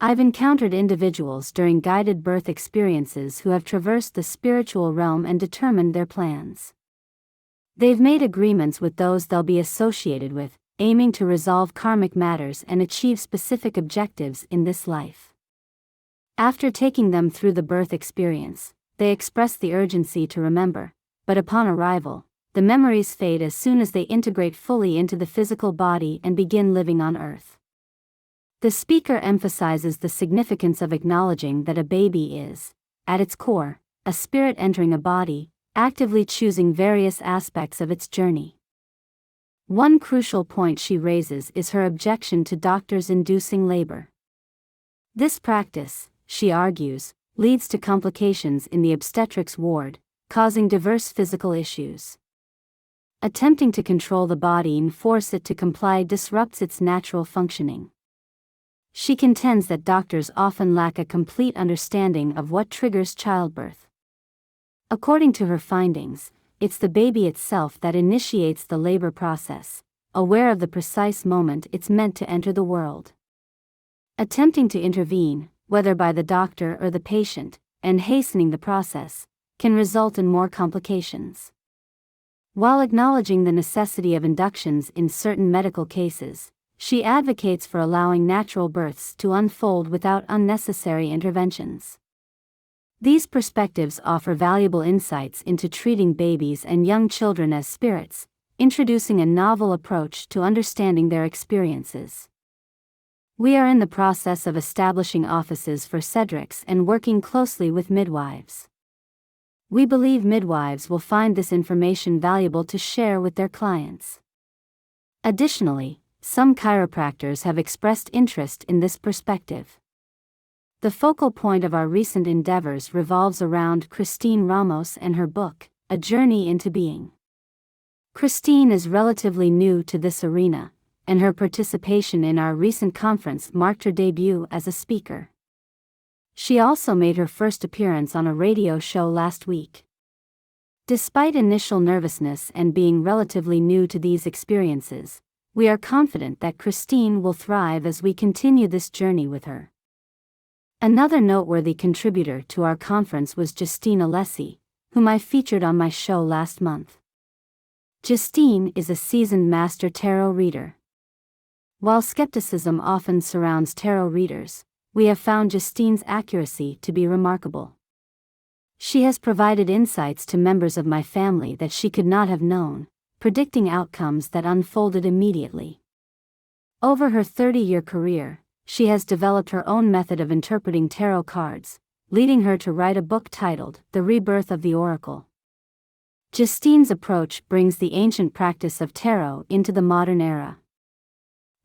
I've encountered individuals during guided birth experiences who have traversed the spiritual realm and determined their plans. They've made agreements with those they'll be associated with, aiming to resolve karmic matters and achieve specific objectives in this life. After taking them through the birth experience, they express the urgency to remember, but upon arrival, the memories fade as soon as they integrate fully into the physical body and begin living on Earth. The speaker emphasizes the significance of acknowledging that a baby is, at its core, a spirit entering a body, actively choosing various aspects of its journey. One crucial point she raises is her objection to doctors inducing labor. This practice, she argues, leads to complications in the obstetrics ward, causing diverse physical issues. Attempting to control the body and force it to comply disrupts its natural functioning. She contends that doctors often lack a complete understanding of what triggers childbirth. According to her findings, it's the baby itself that initiates the labor process, aware of the precise moment it's meant to enter the world. Attempting to intervene, whether by the doctor or the patient, and hastening the process, can result in more complications. While acknowledging the necessity of inductions in certain medical cases, she advocates for allowing natural births to unfold without unnecessary interventions. These perspectives offer valuable insights into treating babies and young children as spirits, introducing a novel approach to understanding their experiences. We are in the process of establishing offices for Cedrics and working closely with midwives. We believe midwives will find this information valuable to share with their clients. Additionally, some chiropractors have expressed interest in this perspective. The focal point of our recent endeavors revolves around Christine Ramos and her book, A Journey into Being. Christine is relatively new to this arena, and her participation in our recent conference marked her debut as a speaker. She also made her first appearance on a radio show last week. Despite initial nervousness and being relatively new to these experiences, we are confident that Christine will thrive as we continue this journey with her. Another noteworthy contributor to our conference was Justine Alessi, whom I featured on my show last month. Justine is a seasoned master tarot reader. While skepticism often surrounds tarot readers, we have found Justine's accuracy to be remarkable. She has provided insights to members of my family that she could not have known, predicting outcomes that unfolded immediately. Over her 30-year career, she has developed her own method of interpreting tarot cards, leading her to write a book titled The Rebirth of the Oracle. Justine's approach brings the ancient practice of tarot into the modern era.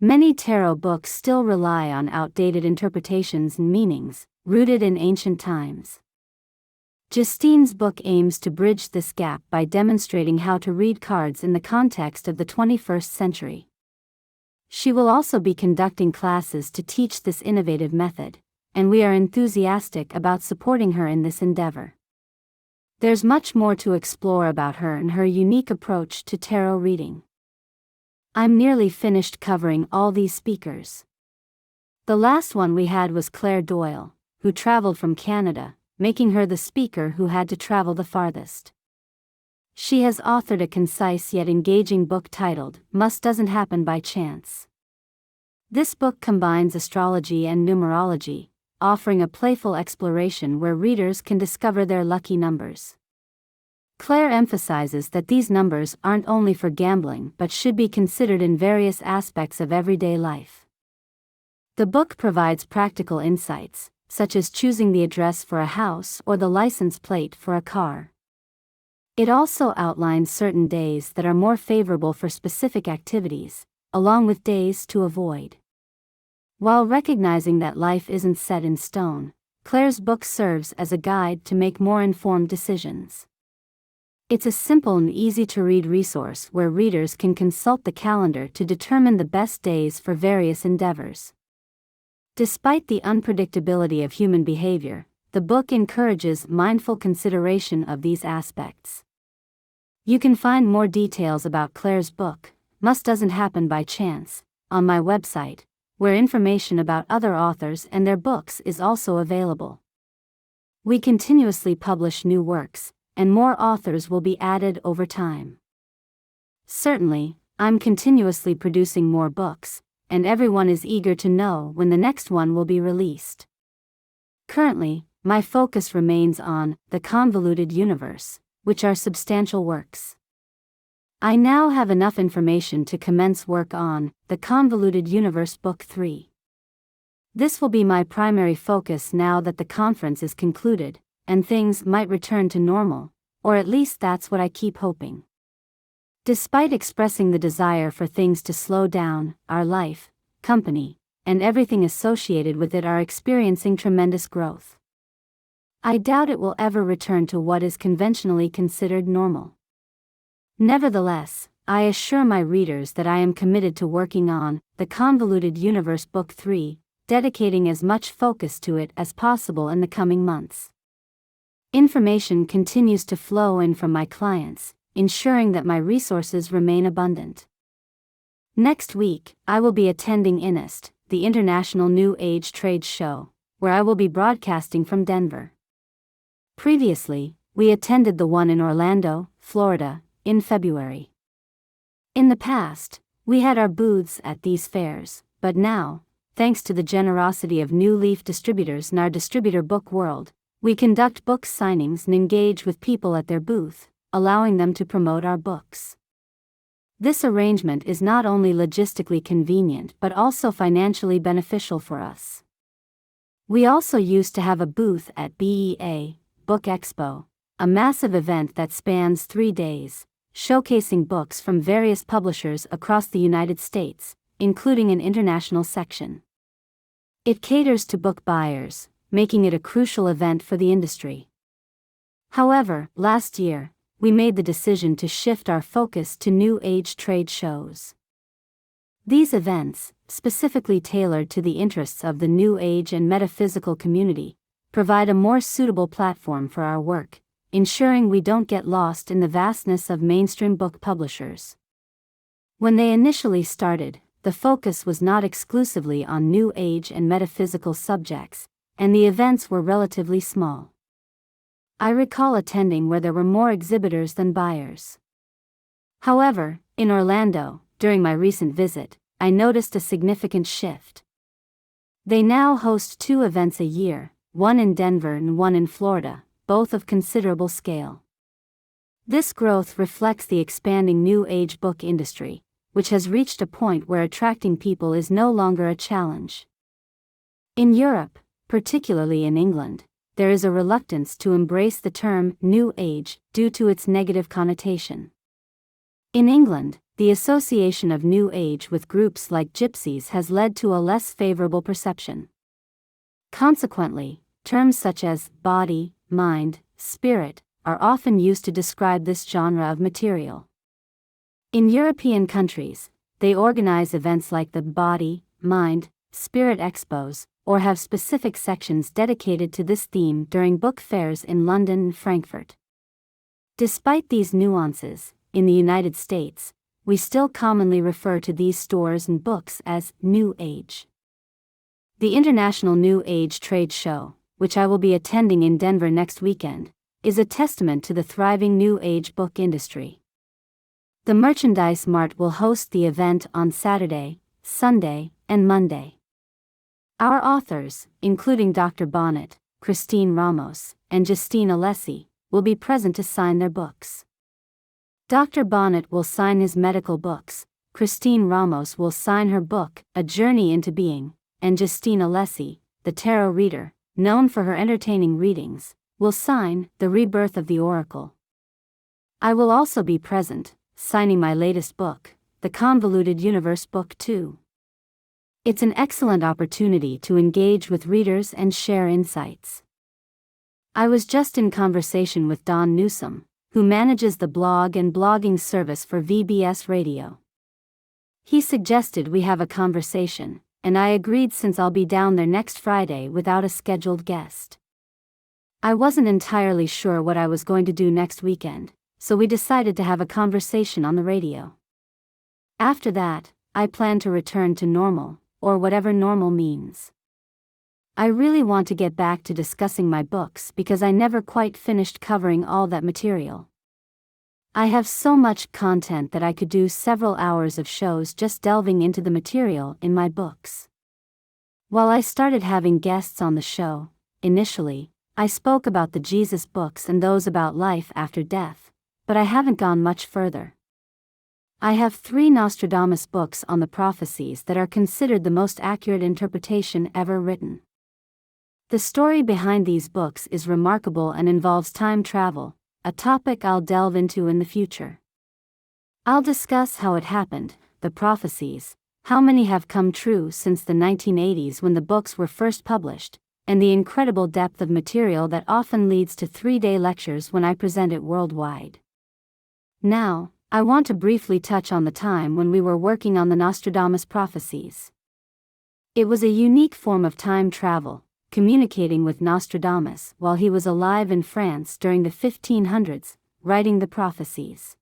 Many tarot books still rely on outdated interpretations and meanings, rooted in ancient times. Justine's book aims to bridge this gap by demonstrating how to read cards in the context of the 21st century. She will also be conducting classes to teach this innovative method, and we are enthusiastic about supporting her in this endeavor. There's much more to explore about her and her unique approach to tarot reading. I'm nearly finished covering all these speakers. The last one we had was Claire Doyle, who traveled from Canada, making her the speaker who had to travel the farthest. She has authored a concise yet engaging book titled Must Doesn't Happen by Chance. This book combines astrology and numerology, offering a playful exploration where readers can discover their lucky numbers. Claire emphasizes that these numbers aren't only for gambling but should be considered in various aspects of everyday life. The book provides practical insights, such as choosing the address for a house or the license plate for a car. It also outlines certain days that are more favorable for specific activities, along with days to avoid. While recognizing that life isn't set in stone, Claire's book serves as a guide to make more informed decisions. It's a simple and easy-to-read resource where readers can consult the calendar to determine the best days for various endeavors. Despite the unpredictability of human behavior, the book encourages mindful consideration of these aspects. You can find more details about Claire's book, Must Doesn't Happen by Chance, on my website, where information about other authors and their books is also available. We continuously publish new works, and more authors will be added over time. Certainly, I'm continuously producing more books, and everyone is eager to know when the next one will be released. Currently, my focus remains on The Convoluted Universe, which are substantial works. I now have enough information to commence work on The Convoluted Universe Book 3. This will be my primary focus now that the conference is concluded, and things might return to normal, or at least that's what I keep hoping. Despite expressing the desire for things to slow down, our life, company, and everything associated with it are experiencing tremendous growth. I doubt it will ever return to what is conventionally considered normal. Nevertheless, I assure my readers that I am committed to working on The Convoluted Universe Book 3, dedicating as much focus to it as possible in the coming months. Information continues to flow in from my clients, ensuring that my resources remain abundant. Next week, I will be attending INNIST, the International New Age Trade Show, where I will be broadcasting from Denver. Previously, we attended the one in Orlando, Florida, in February. In the past, we had our booths at these fairs, but now, thanks to the generosity of New Leaf distributors in our distributor book world, we conduct book signings and engage with people at their booth, allowing them to promote our books. This arrangement is not only logistically convenient but also financially beneficial for us. We also used to have a booth at BEA, Book Expo, a massive event that spans 3 days, showcasing books from various publishers across the United States, including an international section. It caters to book buyers, making it a crucial event for the industry. However, last year, we made the decision to shift our focus to New Age trade shows. These events, specifically tailored to the interests of the New Age and metaphysical community, provide a more suitable platform for our work, ensuring we don't get lost in the vastness of mainstream book publishers. When they initially started, the focus was not exclusively on New Age and metaphysical subjects, and the events were relatively small. I recall attending where there were more exhibitors than buyers. However, in Orlando, during my recent visit, I noticed a significant shift. They now host 2 events a year, one in Denver and one in Florida, both of considerable scale. This growth reflects the expanding New Age book industry, which has reached a point where attracting people is no longer a challenge. In Europe, particularly in England, there is a reluctance to embrace the term New Age due to its negative connotation. In England, the association of New Age with groups like gypsies has led to a less favorable perception. Consequently, terms such as body, mind, spirit are often used to describe this genre of material. In European countries, they organize events like the Body, Mind, Spirit Expos, or have specific sections dedicated to this theme during book fairs in London and Frankfurt. Despite these nuances, in the United States, we still commonly refer to these stores and books as New Age. The International New Age Trade Show, which I will be attending in Denver next weekend, is a testament to the thriving New Age book industry. The Merchandise Mart will host the event on Saturday, Sunday, and Monday. Our authors, including Dr. Bonnet, Christine Ramos, and Justine Alessi, will be present to sign their books. Dr. Bonnet will sign his medical books, Christine Ramos will sign her book, A Journey into Being, and Justine Alessi, the tarot reader, known for her entertaining readings, will sign The Rebirth of the Oracle. I will also be present, signing my latest book, The Convoluted Universe Book 2. It's an excellent opportunity to engage with readers and share insights. I was just in conversation with Don Newsom, who manages the blog and blogging service for VBS Radio. He suggested we have a conversation, and I agreed since I'll be down there next Friday without a scheduled guest. I wasn't entirely sure what I was going to do next weekend, so we decided to have a conversation on the radio. After that, I plan to return to normal, or whatever normal means. I really want to get back to discussing my books because I never quite finished covering all that material. I have so much content that I could do several hours of shows just delving into the material in my books. While I started having guests on the show, initially, I spoke about the Jesus books and those about life after death, but I haven't gone much further. I have 3 Nostradamus books on the prophecies that are considered the most accurate interpretation ever written. The story behind these books is remarkable and involves time travel, a topic I'll delve into in the future. I'll discuss how it happened, the prophecies, how many have come true since the 1980s when the books were first published, and the incredible depth of material that often leads to 3-day lectures when I present it worldwide. Now, I want to briefly touch on the time when we were working on the Nostradamus prophecies. It was a unique form of time travel, communicating with Nostradamus while he was alive in France during the 1500s, writing the prophecies.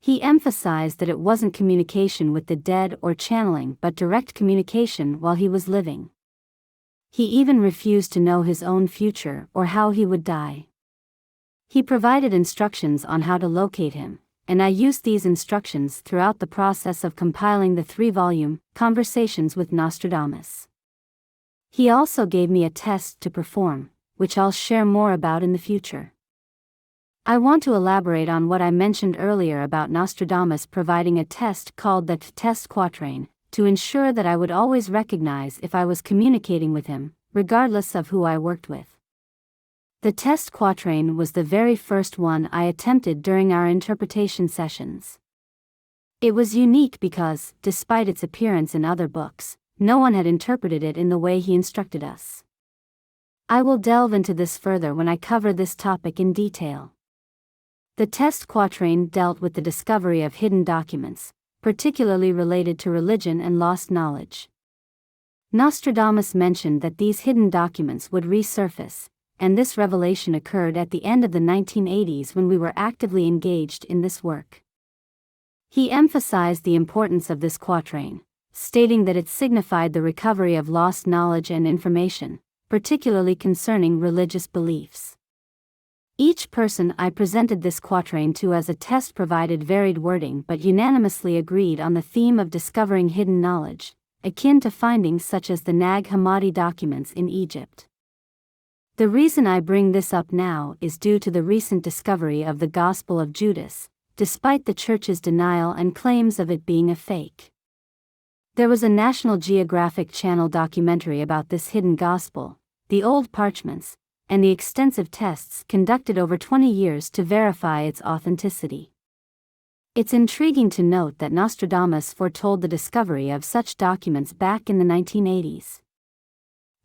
He emphasized that it wasn't communication with the dead or channeling but direct communication while he was living. He even refused to know his own future or how he would die. He provided instructions on how to locate him, and I used these instructions throughout the process of compiling the 3-volume Conversations with Nostradamus. He also gave me a test to perform, which I'll share more about in the future. I want to elaborate on what I mentioned earlier about Nostradamus providing a test called the test quatrain, to ensure that I would always recognize if I was communicating with him, regardless of who I worked with. The test quatrain was the very first one I attempted during our interpretation sessions. It was unique because, despite its appearance in other books, no one had interpreted it in the way he instructed us. I will delve into this further when I cover this topic in detail. The test quatrain dealt with the discovery of hidden documents, particularly related to religion and lost knowledge. Nostradamus mentioned that these hidden documents would resurface, and this revelation occurred at the end of the 1980s when we were actively engaged in this work. He emphasized the importance of this quatrain, stating that it signified the recovery of lost knowledge and information, particularly concerning religious beliefs. Each person I presented this quatrain to as a test provided varied wording but unanimously agreed on the theme of discovering hidden knowledge, akin to findings such as the Nag Hammadi documents in Egypt. The reason I bring this up now is due to the recent discovery of the Gospel of Judas, despite the Church's denial and claims of it being a fake. There was a National Geographic Channel documentary about this hidden gospel, the old parchments, and the extensive tests conducted over 20 years to verify its authenticity. It's intriguing to note that Nostradamus foretold the discovery of such documents back in the 1980s.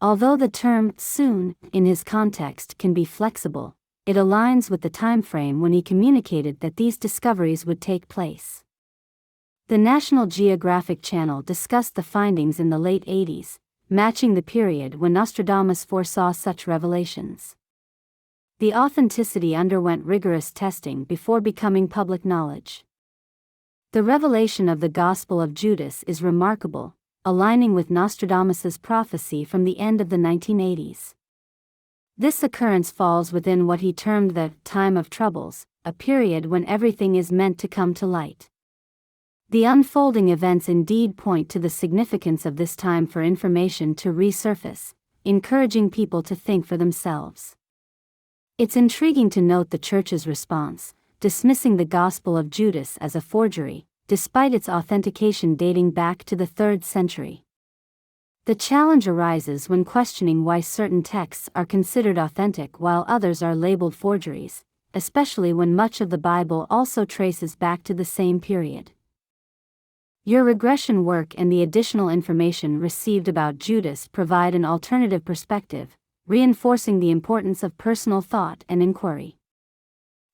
Although the term soon, in his context, can be flexible, it aligns with the time frame when he communicated that these discoveries would take place. The National Geographic Channel discussed the findings in the late 80s, matching the period when Nostradamus foresaw such revelations. The authenticity underwent rigorous testing before becoming public knowledge. The revelation of the Gospel of Judas is remarkable, aligning with Nostradamus's prophecy from the end of the 1980s. This occurrence falls within what he termed the time of troubles, a period when everything is meant to come to light. The unfolding events indeed point to the significance of this time for information to resurface, encouraging people to think for themselves. It's intriguing to note the Church's response, dismissing the Gospel of Judas as a forgery, despite its authentication dating back to the 3rd century. The challenge arises when questioning why certain texts are considered authentic while others are labeled forgeries, especially when much of the Bible also traces back to the same period. Your regression work and the additional information received about Judas provide an alternative perspective, reinforcing the importance of personal thought and inquiry.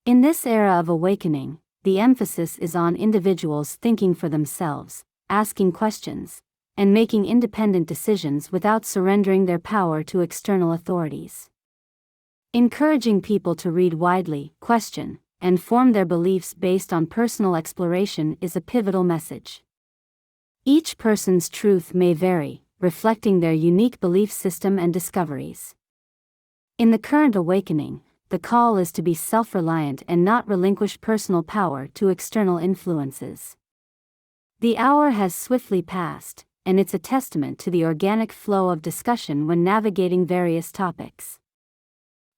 In this era of awakening, the emphasis is on individuals thinking for themselves, asking questions, and making independent decisions without surrendering their power to external authorities. Encouraging people to read widely, question, and form their beliefs based on personal exploration is a pivotal message. Each person's truth may vary, reflecting their unique belief system and discoveries. In the current awakening, the call is to be self-reliant and not relinquish personal power to external influences. The hour has swiftly passed, and it's a testament to the organic flow of discussion when navigating various topics.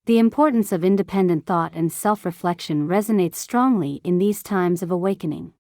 The importance of independent thought and self-reflection resonates strongly in these times of awakening.